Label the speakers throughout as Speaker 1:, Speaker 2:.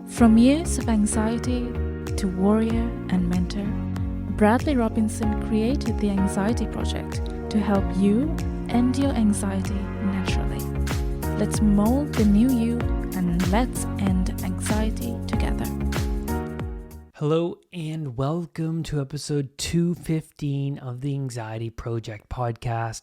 Speaker 1: From years of anxiety to warrior and mentor, Bradley Robinson created the Anxiety Project to help you end your anxiety naturally. Let's mold the new you and let's end anxiety together.
Speaker 2: Hello and welcome to episode 215 of the Anxiety Project podcast.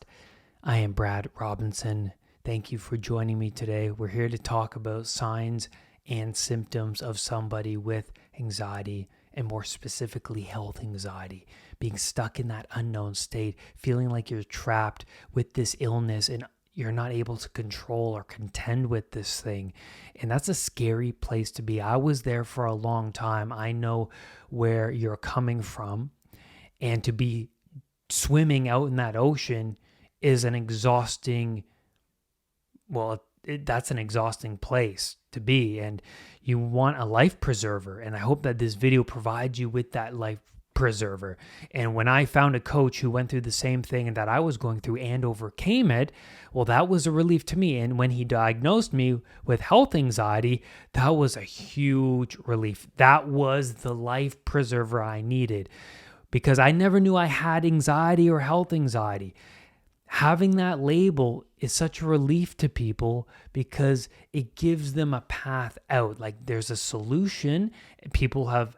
Speaker 2: I am Brad Robinson. Thank you for joining me today. We're here to talk about signs and symptoms of somebody with anxiety, and more specifically health anxiety, being stuck in that unknown state, feeling like you're trapped with this illness and you're not able to control or contend with this thing. And that's a scary place to be. I was there for a long time. I know where you're coming from, and to be swimming out in that ocean is an exhausting, that's an exhausting place to be, and you want a life preserver. And I hope that this video provides you with that life preserver. And when I found a coach who went through the same thing that I was going through and overcame it, well, that was a relief to me. And when he diagnosed me with health anxiety, that was a huge relief. That was the life preserver I needed, because I never knew I had anxiety or health anxiety. Having that label is such a relief to people because it gives them a path out. Like there's a solution. People have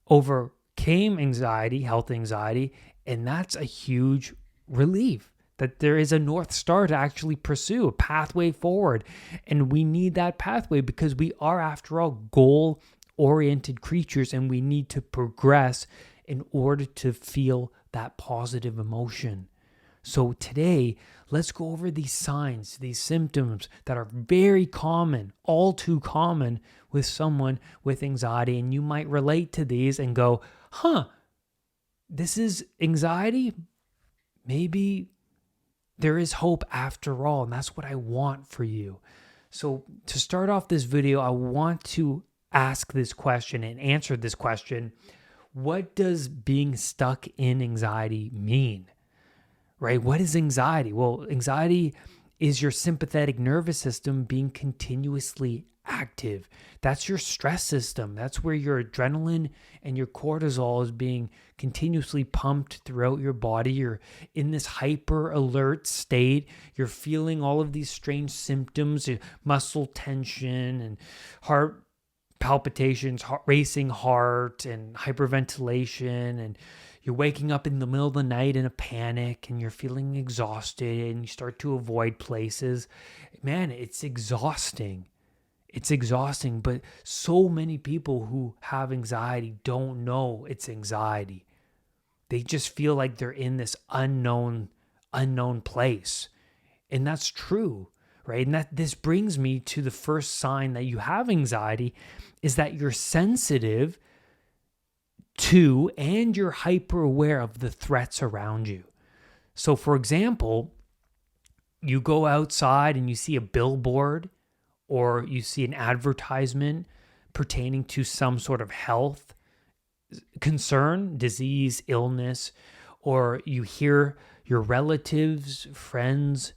Speaker 2: overcame anxiety, health anxiety, and that's a huge relief that there is a North Star to actually pursue, a pathway forward. And we need that pathway because we are, after all, goal-oriented creatures, and we need to progress in order to feel that positive emotion. So today, let's go over these signs, these symptoms that are very common, all too common with someone with anxiety. And you might relate to these and go, this is anxiety? Maybe there is hope after all. And that's what I want for you. So to start off this video, I want to ask this question and answer this question. What does being stuck in anxiety mean? Right? What is anxiety? Well, anxiety is your sympathetic nervous system being continuously active. That's your stress system. That's where your adrenaline and your cortisol is being continuously pumped throughout your body. You're in this hyper alert state. You're feeling all of these strange symptoms, muscle tension and heart palpitations, racing heart and hyperventilation, and you're waking up in the middle of the night in a panic and you're feeling exhausted and you start to avoid places. Man, it's exhausting. It's exhausting, but so many people who have anxiety don't know it's anxiety. They just feel like they're in this unknown place. And that's true, right? And this brings me to the first sign that you have anxiety is that you're sensitive to and you're hyper aware of the threats around you. So for example, you go outside and you see a billboard or you see an advertisement pertaining to some sort of health concern, disease, illness, or you hear your relatives, friends,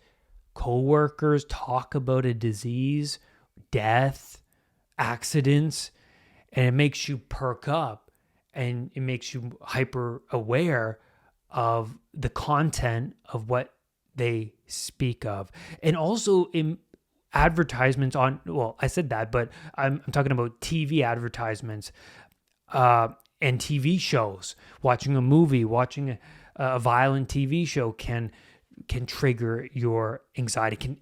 Speaker 2: coworkers talk about a disease, death, accidents, and it makes you perk up. And it makes you hyper aware of the content of what they speak of. And also in advertisements I said that, but I'm talking about TV advertisements and TV shows. Watching a movie, watching a violent TV show can trigger your anxiety.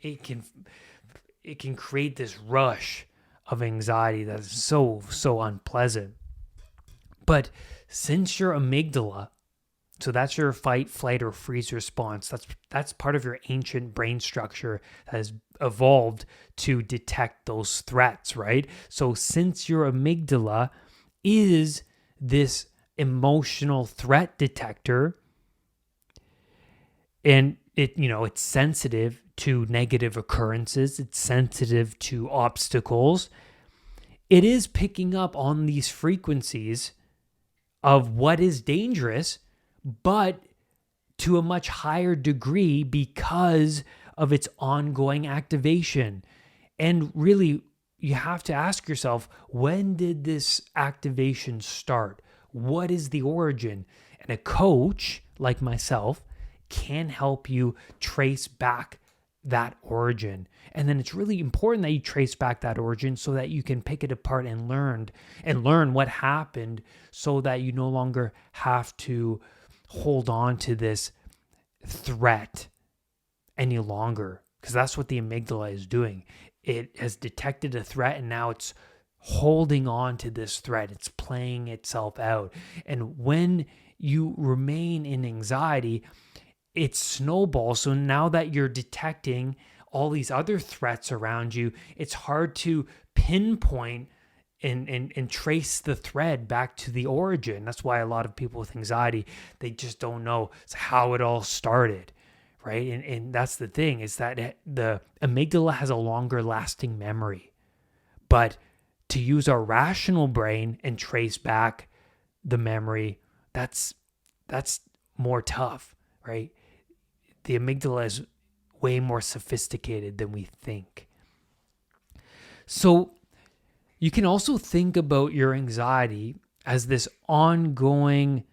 Speaker 2: It can create this rush of anxiety that is so unpleasant. But since your amygdala, so that's your fight, flight, or freeze response, that's part of your ancient brain structure that has evolved to detect those threats, right? So since your amygdala is this emotional threat detector, and it's sensitive to negative occurrences, it's sensitive to obstacles, it is picking up on these frequencies of what is dangerous, but to a much higher degree because of its ongoing activation. And really, you have to ask yourself, when did this activation start? What is the origin? And a coach like myself can help you trace back that origin. And then it's really important that you trace back that origin so that you can pick it apart and learn what happened, so that you no longer have to hold on to this threat any longer, because that's what the amygdala is doing. It has detected a threat and now it's holding on to this threat. It's playing itself out. And when you remain in anxiety, it snowballs. So now that you're detecting all these other threats around you, it's hard to pinpoint and trace the thread back to the origin. That's why a lot of people with anxiety, they just don't know how it all started. Right. And that's the thing, is that the amygdala has a longer lasting memory. But to use our rational brain and trace back the memory, that's more tough, right? The amygdala is way more sophisticated than we think. So you can also think about your anxiety as this ongoing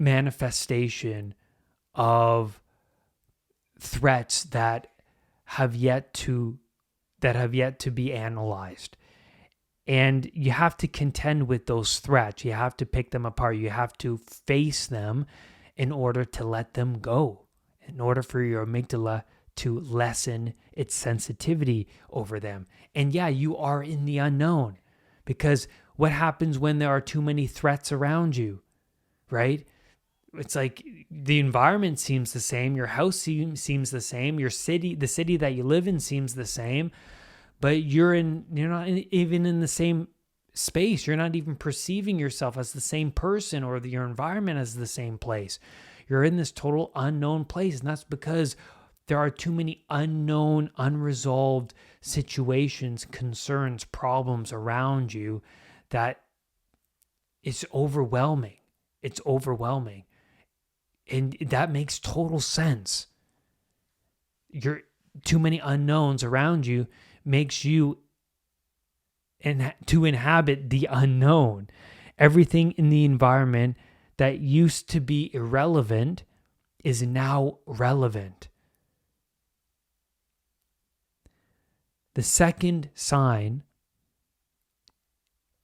Speaker 2: manifestation of threats that have yet to be analyzed. And you have to contend with those threats. You have to pick them apart. You have to face them in order to let them go, in order for your amygdala to lessen its sensitivity over them. And yeah, you are in the unknown, because what happens when there are too many threats around you, right? It's like the environment seems the same, your house seems the same, the city that you live in seems the same, but you're not even in the same space. You're not even perceiving yourself as the same person, or your environment as the same place. You're in this total unknown place, and that's because there are too many unknown, unresolved situations, concerns, problems around you that it's overwhelming. It's overwhelming. And that makes total sense. You're too many unknowns around you makes you to inhabit the unknown. Everything in the environment that used to be irrelevant is now relevant. The second sign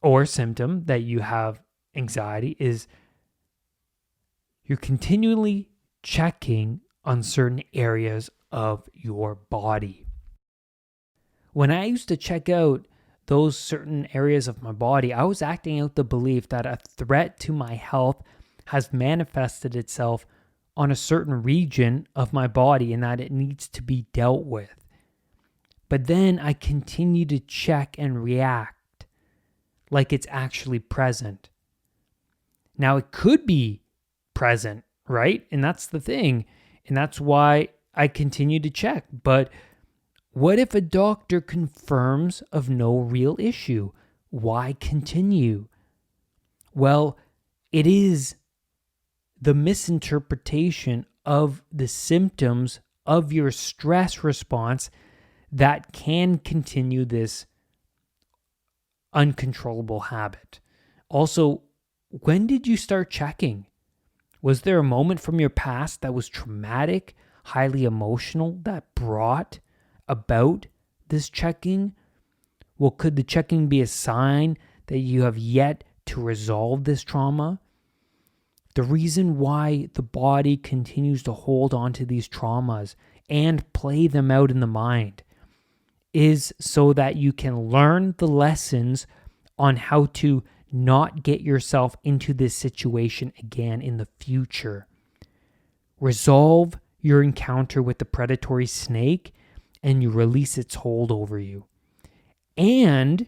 Speaker 2: or symptom that you have anxiety is you're continually checking on certain areas of your body. When I used to check out those certain areas of my body, I was acting out the belief that a threat to my health has manifested itself on a certain region of my body and that it needs to be dealt with. But then I continue to check and react like it's actually present. Now, it could be present, right? And that's the thing. And that's why I continue to check. But what if a doctor confirms of no real issue? Why continue? Well, it is the misinterpretation of the symptoms of your stress response that can continue this uncontrollable habit. Also, when did you start checking? Was there a moment from your past that was traumatic, highly emotional, that brought about this checking? Well, could the checking be a sign that you have yet to resolve this trauma? The reason why the body continues to hold on to these traumas and play them out in the mind is so that you can learn the lessons on how to not get yourself into this situation again in the future. Resolve your encounter with the predatory snake and you release its hold over you. And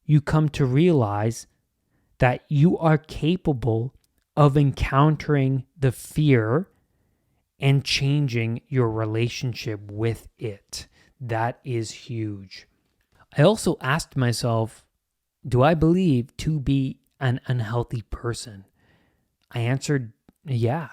Speaker 2: you come to realize that you are capable of encountering the fear and changing your relationship with it. That is huge. I also asked myself, do I believe to be an unhealthy person? I answered, yeah.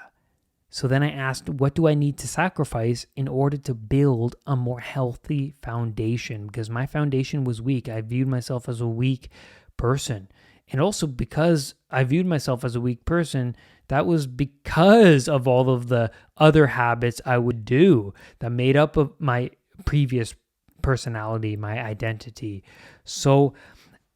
Speaker 2: So then I asked, what do I need to sacrifice in order to build a more healthy foundation? Because my foundation was weak. I viewed myself as a weak person. And also because I viewed myself as a weak person, that was because of all of the other habits I would do that made up of my previous personality, my identity. So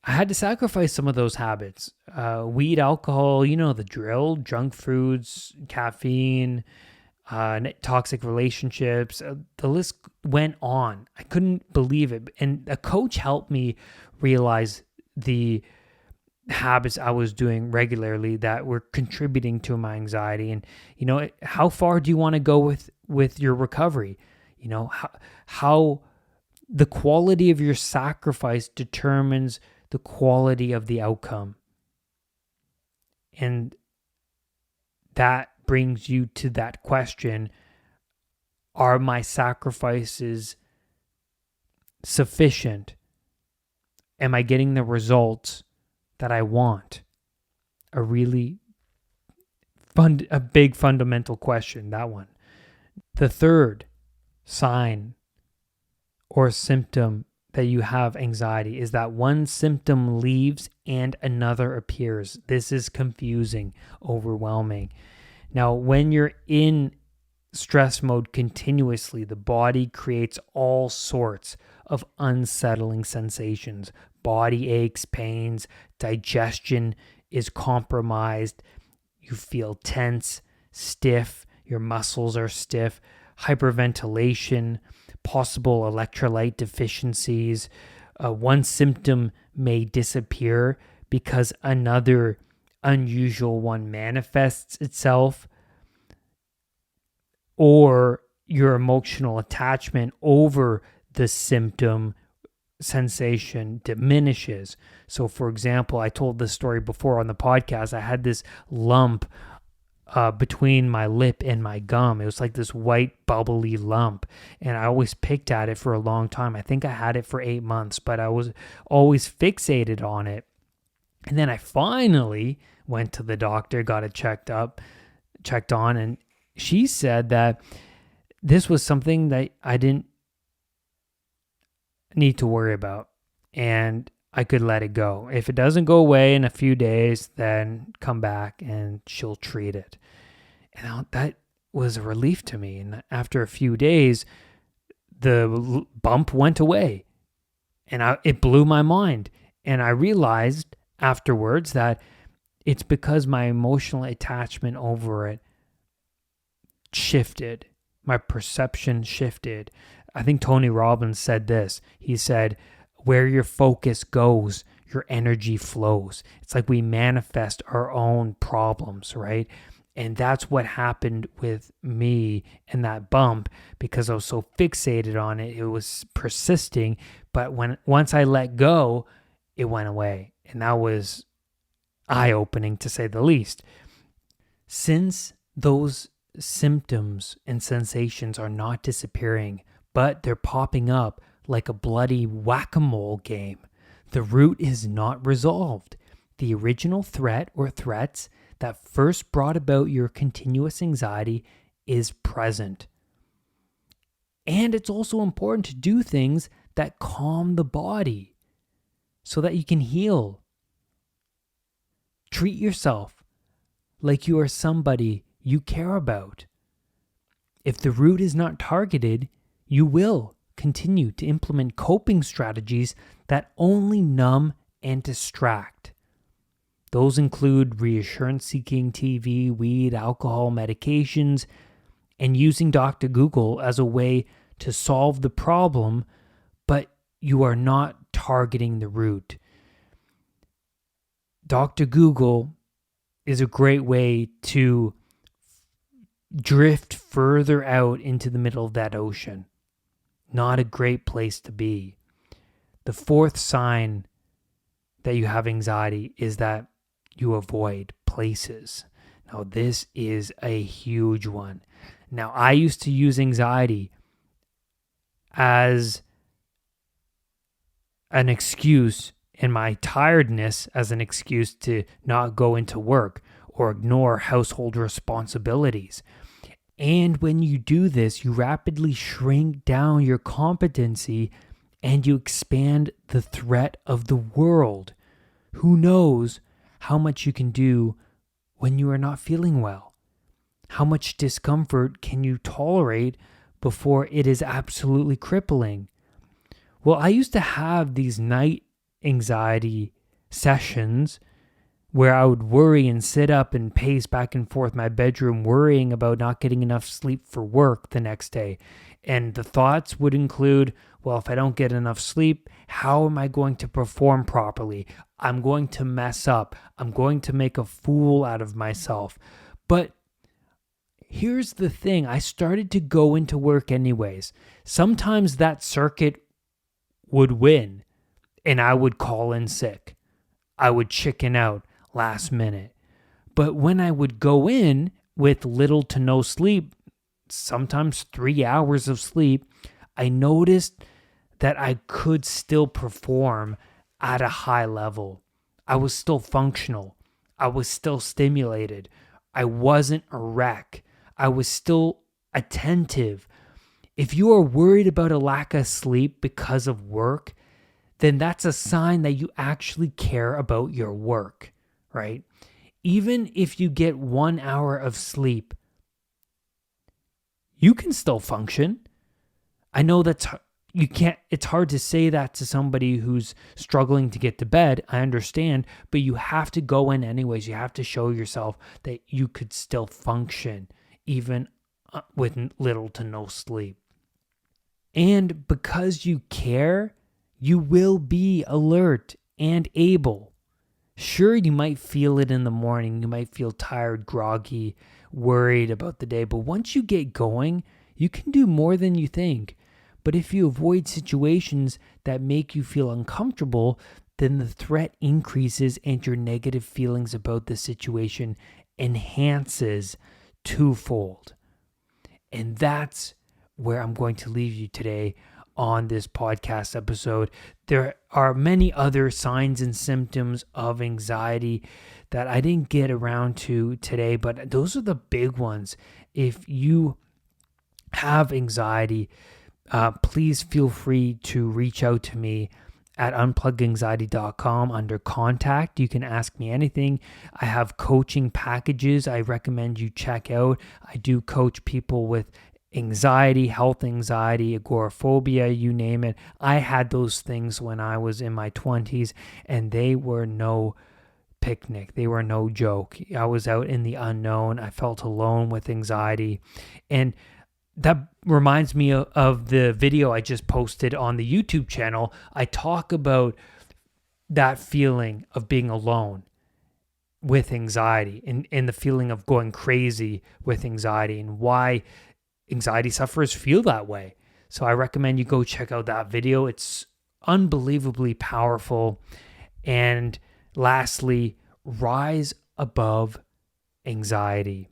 Speaker 2: I had to sacrifice some of those habits. Weed, alcohol, you know the drill, junk foods, caffeine, toxic relationships. The list went on. I couldn't believe it. And a coach helped me realize the habits I was doing regularly that were contributing to my anxiety. And, how far do you want to go with your recovery? How the quality of your sacrifice determines the quality of the outcome. And that brings you to that question, are my sacrifices sufficient? Am I getting the results that I want? A big fundamental question, that one. The third sign or symptom that you have anxiety is that one symptom leaves and another appears. This is confusing, overwhelming. Now, when you're in stress mode continuously, the body creates all sorts of unsettling sensations. Body aches, pains, digestion is compromised. You feel tense, stiff, your muscles are stiff, hyperventilation, possible electrolyte deficiencies. One symptom may disappear because another unusual one manifests itself, or your emotional attachment over the symptom sensation diminishes. So, for example, I told this story before on the podcast. I had this lump between my lip and my gum. It was like this white bubbly lump, and I always picked at it for a long time. I think I had it for 8 months, but I was always fixated on it. And then I finally went to the doctor, got it checked on, and she said that this was something that I didn't need to worry about, and I could let it go. If it doesn't go away in a few days, then come back and she'll treat it. And that was a relief to me. And after a few days, the bump went away, and it blew my mind. And I realized afterwards that it's because my emotional attachment over it shifted. My perception shifted. I think Tony Robbins said this. He said, where your focus goes, your energy flows. It's like we manifest our own problems, right? And that's what happened with me and that bump, because I was so fixated on it. It was persisting, but once I let go, it went away. And that was eye-opening, to say the least. Since those symptoms and sensations are not disappearing, but they're popping up like a bloody whack-a-mole game, the root is not resolved. The original threat or threats that first brought about your continuous anxiety is present. And it's also important to do things that calm the body so that you can heal. Treat yourself like you are somebody you care about. If the root is not targeted, you will continue to implement coping strategies that only numb and distract. Those include reassurance-seeking TV, weed, alcohol, medications, and using Dr. Google as a way to solve the problem, but you are not targeting the root. Dr. Google is a great way to drift further out into the middle of that ocean. Not a great place to be. The fourth sign that you have anxiety is that you avoid places. Now, this is a huge one. Now, I used to use anxiety as an excuse, and my tiredness as an excuse to not go into work or ignore household responsibilities. And when you do this, you rapidly shrink down your competency and you expand the threat of the world. Who knows how much you can do when you are not feeling well? How much discomfort can you tolerate before it is absolutely crippling? Well, I used to have these night anxiety sessions where I would worry and sit up and pace back and forth my bedroom, worrying about not getting enough sleep for work the next day. And the thoughts would include, well, if I don't get enough sleep, how am I going to perform properly? I'm going to mess up. I'm going to make a fool out of myself. But here's the thing. I started to go into work anyways. Sometimes that circuit would win and I would call in sick. I would chicken out last minute. But when I would go in with little to no sleep, sometimes 3 hours of sleep, I noticed that I could still perform at a high level. I was still functional. I was still stimulated. I wasn't a wreck. I was still attentive. If you are worried about a lack of sleep because of work, then that's a sign that you actually care about your work, right? Even if you get 1 hour of sleep, you can still function. I know it's hard to say that to somebody who's struggling to get to bed. I understand, but you have to go in anyways. You have to show yourself that you could still function even with little to no sleep. And because you care, you will be alert and able. Sure, you might feel it in the morning. You might feel tired, groggy, worried about the day. But once you get going, you can do more than you think. But if you avoid situations that make you feel uncomfortable, then the threat increases and your negative feelings about the situation enhances twofold. And that's where I'm going to leave you today on this podcast episode. There are many other signs and symptoms of anxiety that I didn't get around to today, but those are the big ones. If you have anxiety, please feel free to reach out to me at unpluganxiety.com under contact. You can ask me anything. I have coaching packages I recommend you check out. I do coach people with anxiety, health anxiety, agoraphobia, you name it. I had those things when I was in my 20s, and they were no picnic. They were no joke. I was out in the unknown. I felt alone with anxiety. And that reminds me of the video I just posted on the YouTube channel. I talk about that feeling of being alone with anxiety and the feeling of going crazy with anxiety and why anxiety sufferers feel that way. So I recommend you go check out that video. It's unbelievably powerful. And lastly, rise above anxiety.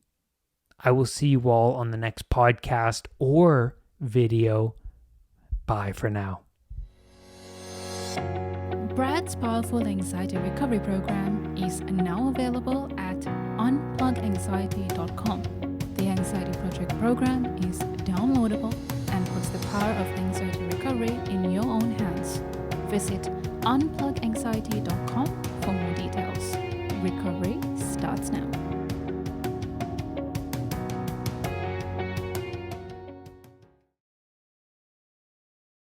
Speaker 2: I will see you all on the next podcast or video. Bye for now.
Speaker 1: Brad's powerful anxiety recovery program is now available at unpluganxiety.com. The Anxiety Project program is downloadable and puts the power of anxiety recovery in your own hands. Visit unpluganxiety.com for more details. Recovery starts now.